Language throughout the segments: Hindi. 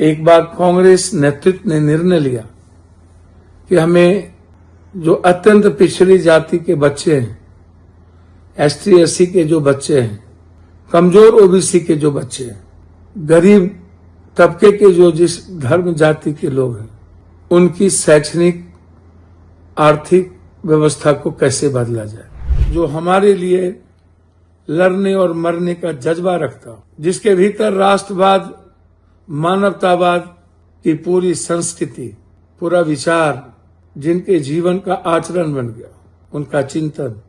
एक बार कांग्रेस नेतृत्व ने निर्णय लिया कि हमें जो अत्यंत पिछड़ी जाति के बच्चे हैं, एसटी एससी के जो बच्चे हैं, कमजोर ओबीसी के जो बच्चे हैं, गरीब तबके के जो जिस धर्म जाति के लोग हैं, उनकी शैक्षणिक आर्थिक व्यवस्था को कैसे बदला जाए। जो हमारे लिए लड़ने और मरने का जज्बा रखता हो, जिसके भीतर राष्ट्रवाद, मानवतावाद की पूरी संस्कृति, पूरा विचार, जिनके जीवन का आचरण बन गया, उनका चिंतन,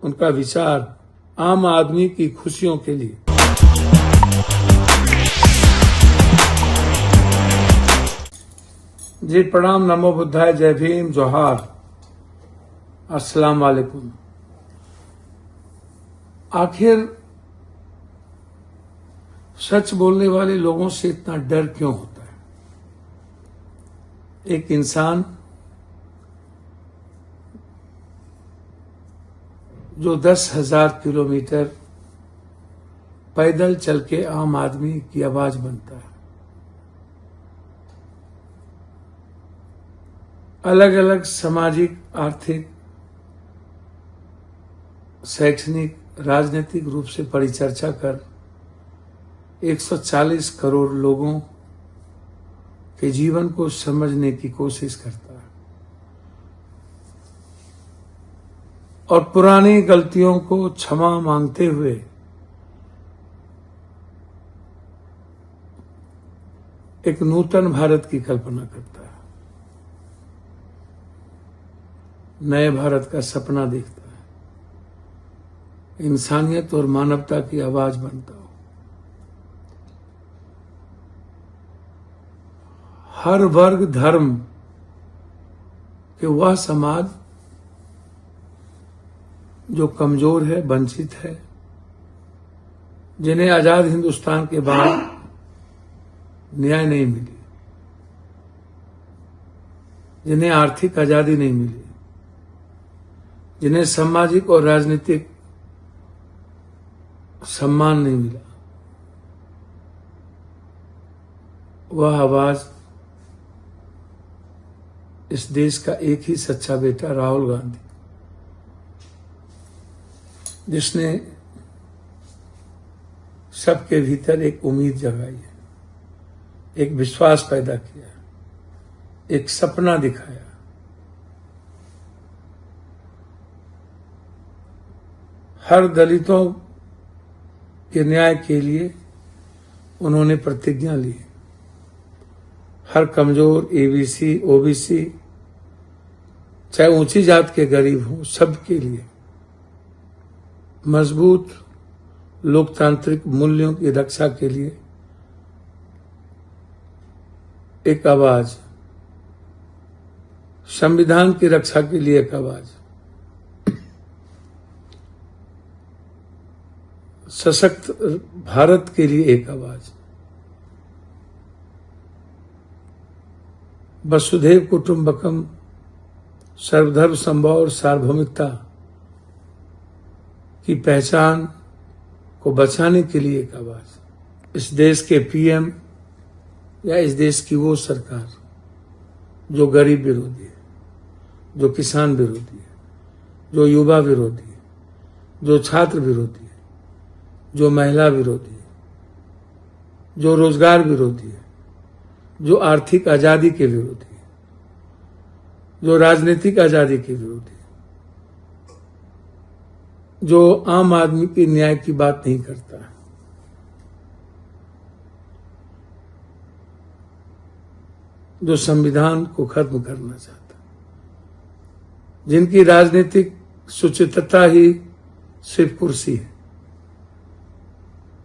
उनका विचार आम आदमी की खुशियों के लिए। जी प्रणाम, नमो बुद्धाय, जय भीम, जोहार, अस्सलाम वालेकुम। आखिर सच बोलने वाले लोगों से इतना डर क्यों होता है? एक इंसान जो 10,000 किलोमीटर पैदल चल के आम आदमी की आवाज बनता है, अलग अलग सामाजिक, आर्थिक, शैक्षणिक, राजनीतिक रूप से परिचर्चा कर 140 करोड़ लोगों के जीवन को समझने की कोशिश करता है और पुरानी गलतियों को क्षमा मांगते हुए एक नूतन भारत की कल्पना करता है, नए भारत का सपना देखता है, इंसानियत और मानवता की आवाज बनता हो। हर वर्ग, धर्म के वह समाज जो कमजोर है, वंचित है, जिन्हें आजाद हिंदुस्तान के बाद न्याय नहीं मिली, जिन्हें आर्थिक आजादी नहीं मिली, जिन्हें सामाजिक और राजनीतिक सम्मान नहीं मिला, वह आवाज इस देश का एक ही सच्चा बेटा राहुल गांधी, जिसने सबके भीतर एक उम्मीद जगाई है, एक विश्वास पैदा किया, एक सपना दिखाया। हर दलितों के न्याय के लिए उन्होंने प्रतिज्ञा ली। हर कमजोर, एबीसी, ओबीसी, चाहे ऊंची जात के गरीब हों, सबके लिए मजबूत लोकतांत्रिक मूल्यों की रक्षा के लिए एक आवाज, संविधान की रक्षा के लिए एक आवाज, सशक्त भारत के लिए एक आवाज, वसुधैव कुटुंबकम, सर्वधर्म समभाव और सार्वभौमिकता की पहचान को बचाने के लिए एक आवाज। इस देश के पीएम या इस देश की वो सरकार जो गरीब विरोधी है, जो किसान विरोधी है, जो युवा विरोधी है, जो छात्र विरोधी है, जो महिला विरोधी है, जो रोजगार विरोधी है, जो आर्थिक आजादी के विरोधी है, जो राजनीतिक आजादी के विरोधी है, जो आम आदमी के न्याय की बात नहीं करता है, जो संविधान को खत्म करना चाहता है, जिनकी राजनीतिक सुचित्रता ही सिर्फ कुर्सी है,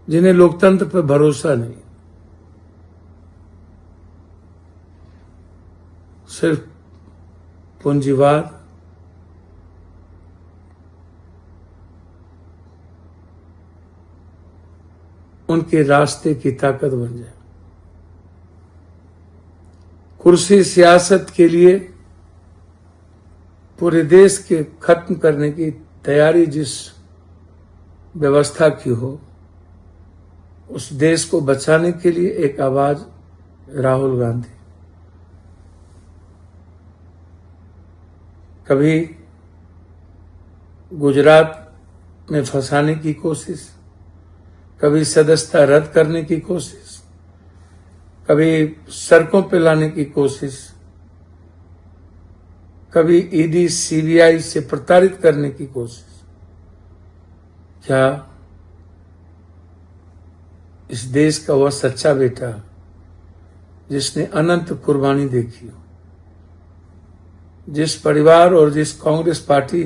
जिन्हें लोकतंत्र पर भरोसा नहीं, सिर्फ पूंजीवाद, उनके रास्ते की ताकत बन जाए। कुर्सी सियासत के लिए पूरे देश के खत्म करने की तैयारी जिस व्यवस्था की हो, उस देश को बचाने के लिए एक आवाज राहुल गांधी। कभी गुजरात में फंसाने की कोशिश, कभी सदस्यता रद्द करने की कोशिश, कभी सड़कों पे लाने की कोशिश, कभी ईडी सीबीआई से प्रताड़ित करने की कोशिश। क्या इस देश का वह सच्चा बेटा जिसने अनंत कुर्बानी देखी हो, जिस परिवार और जिस कांग्रेस पार्टी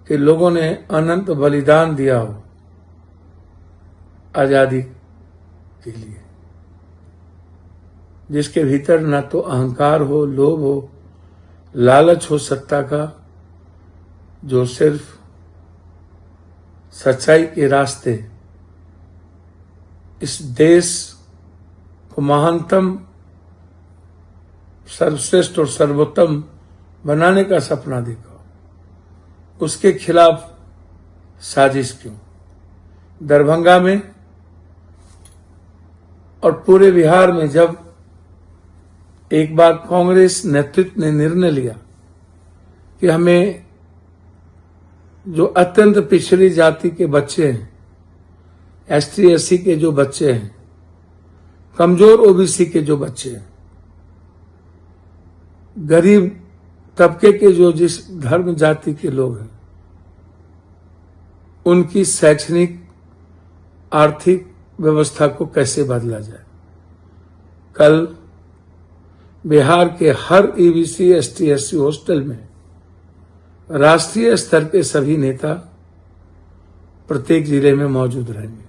के लोगों ने अनंत बलिदान दिया हो आजादी के लिए, जिसके भीतर न तो अहंकार हो, लोभ हो, लालच हो सत्ता का, जो सिर्फ सच्चाई के रास्ते इस देश को महानतम, सर्वश्रेष्ठ और सर्वोत्तम बनाने का सपना देखा, उसके खिलाफ साजिश क्यों? दरभंगा में और पूरे बिहार में जब एक बार कांग्रेस नेतृत्व ने निर्णय लिया कि हमें जो अत्यंत पिछड़ी जाति के बच्चे हैं, एसटी एससी के जो बच्चे हैं, कमजोर ओबीसी के जो बच्चे हैं, गरीब तबके के जो जिस धर्म जाति के लोग हैं, उनकी शैक्षणिक आर्थिक व्यवस्था को कैसे बदला जाए। कल बिहार के हर ईबीसी एसटी एससी हॉस्टल में राष्ट्रीय स्तर के सभी नेता प्रत्येक जिले में मौजूद रहेंगे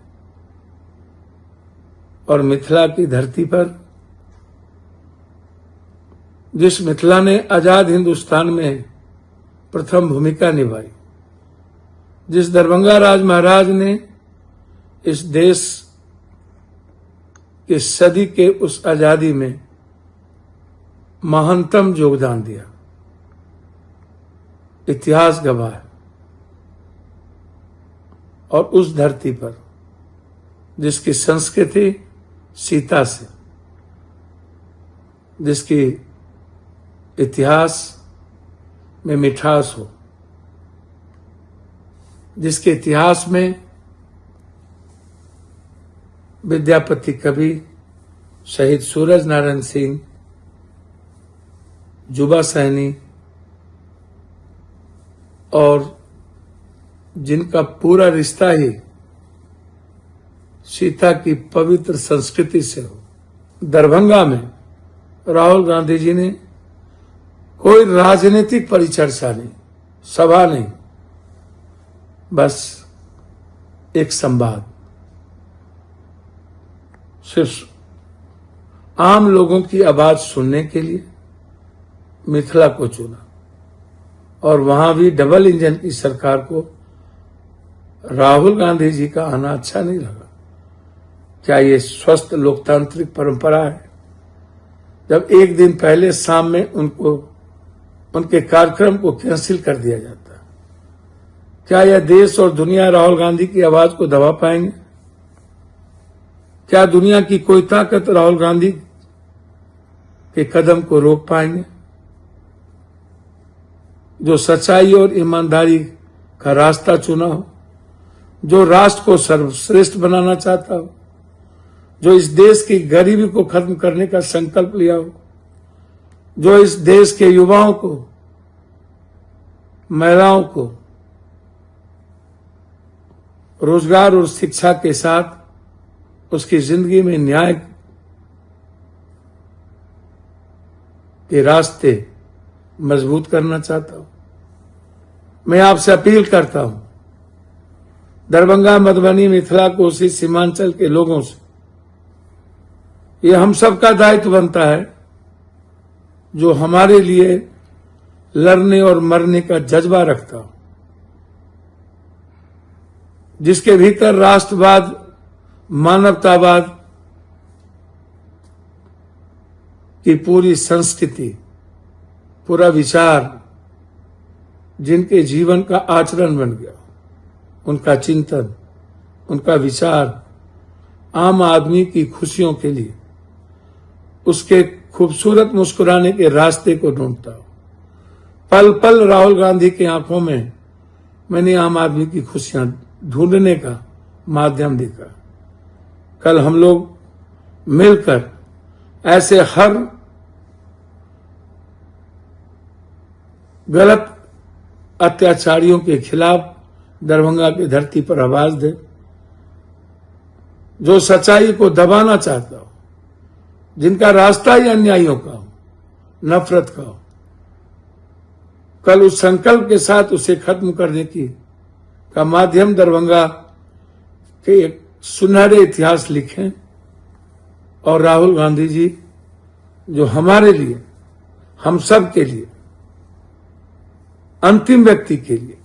और मिथिला की धरती पर, जिस मिथिला ने आजाद हिंदुस्तान में प्रथम भूमिका निभाई, जिस दरभंगा राज महाराज ने इस देश के सदी के उस आजादी में महानतम योगदान दिया, इतिहास गवाह है। और उस धरती पर जिसकी संस्कृति सीता से, जिसकी इतिहास में मिठास हो, जिसके इतिहास में विद्यापति कवि, शहीद सूरज नारायण सिंह, जुबा सहनी और जिनका पूरा रिश्ता ही सीता की पवित्र संस्कृति से हो, दरभंगा में राहुल गांधी जी ने कोई राजनीतिक परिचर्चा नहीं, सभा नहीं, बस एक संवाद, सिर्फ आम लोगों की आवाज सुनने के लिए मिथिला को चुना। और वहां भी डबल इंजन की सरकार को राहुल गांधी जी का आना अच्छा नहीं लगा। क्या ये स्वस्थ लोकतांत्रिक परंपरा है जब एक दिन पहले शाम में उनको उनके कार्यक्रम को कैंसिल कर दिया जाता है? क्या यह देश और दुनिया राहुल गांधी की आवाज को दबा पाएंगे? क्या दुनिया की कोई ताकत राहुल गांधी के कदम को रोक पाएंगे? जो सच्चाई और ईमानदारी का रास्ता चुना हो, जो राष्ट्र को सर्वश्रेष्ठ बनाना चाहता हो, जो इस देश की गरीबी को खत्म करने का संकल्प लिया हो, जो इस देश के युवाओं को, महिलाओं को रोजगार और शिक्षा के साथ उसकी जिंदगी में न्याय के रास्ते मजबूत करना चाहता हूं। मैं आपसे अपील करता हूं, दरभंगा, मधुबनी, मिथिला, कोसी, सीमांचल के लोगों से, ये हम सबका दायित्व बनता है जो हमारे लिए लड़ने और मरने का जज्बा रखता हो, जिसके भीतर राष्ट्रवाद, मानवतावाद की पूरी संस्कृति, पूरा विचार, जिनके जीवन का आचरण बन गया, उनका चिंतन, उनका विचार आम आदमी की खुशियों के लिए, उसके खूबसूरत मुस्कुराने के रास्ते को ढूंढता हूं। पल पल राहुल गांधी की आंखों में मैंने आम आदमी की खुशियां ढूंढने का माध्यम देखा। कल हम लोग मिलकर ऐसे हर गलत अत्याचारियों के खिलाफ दरभंगा की धरती पर आवाज दे। जो सच्चाई को दबाना चाहता हो, जिनका रास्ता ही अन्यायियों का हो, नफरत का हो, कल उस संकल्प के साथ उसे खत्म करने का माध्यम दरभंगा के एक सुनहरे इतिहास लिखें। और राहुल गांधी जी जो हमारे लिए, हम सब के लिए, अंतिम व्यक्ति के लिए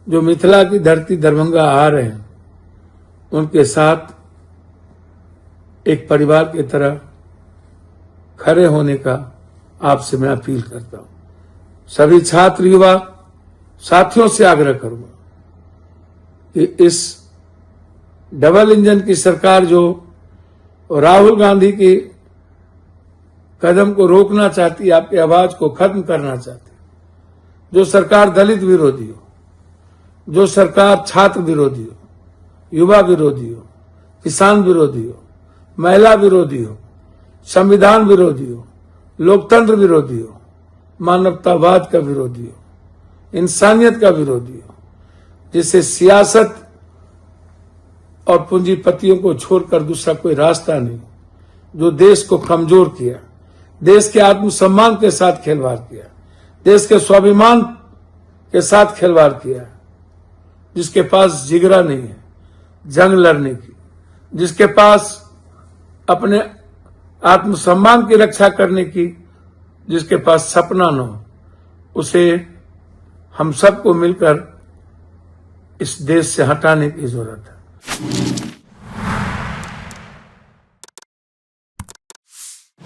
जो मिथिला की धरती दरभंगा आ रहे हैं, उनके साथ एक परिवार की तरह खड़े होने का आपसे मैं अपील करता हूं। सभी छात्र युवा साथियों से आग्रह करूंगा कि इस डबल इंजन की सरकार जो राहुल गांधी के कदम को रोकना चाहती है, आपकी आवाज को खत्म करना चाहती है, जो सरकार दलित विरोधी हो, जो सरकार छात्र विरोधी हो, युवा विरोधी हो, किसान विरोधी हो, महिला विरोधी हो, संविधान विरोधी हो, लोकतंत्र विरोधी हो, मानवतावाद का विरोधी हो, इंसानियत का विरोधी हो, जिसे सियासत और पूंजीपतियों को छोड़कर दूसरा कोई रास्ता नहीं, जो देश को कमजोर किया, देश के आत्मसम्मान के साथ खिलवाड़ किया, देश के स्वाभिमान के साथ खिलवाड़ किया, जिसके पास जिगरा नहीं है जंग लड़ने की, जिसके पास अपने आत्मसम्मान की रक्षा करने की, जिसके पास सपना न हो, उसे हम सबको मिलकर इस देश से हटाने की जरूरत है।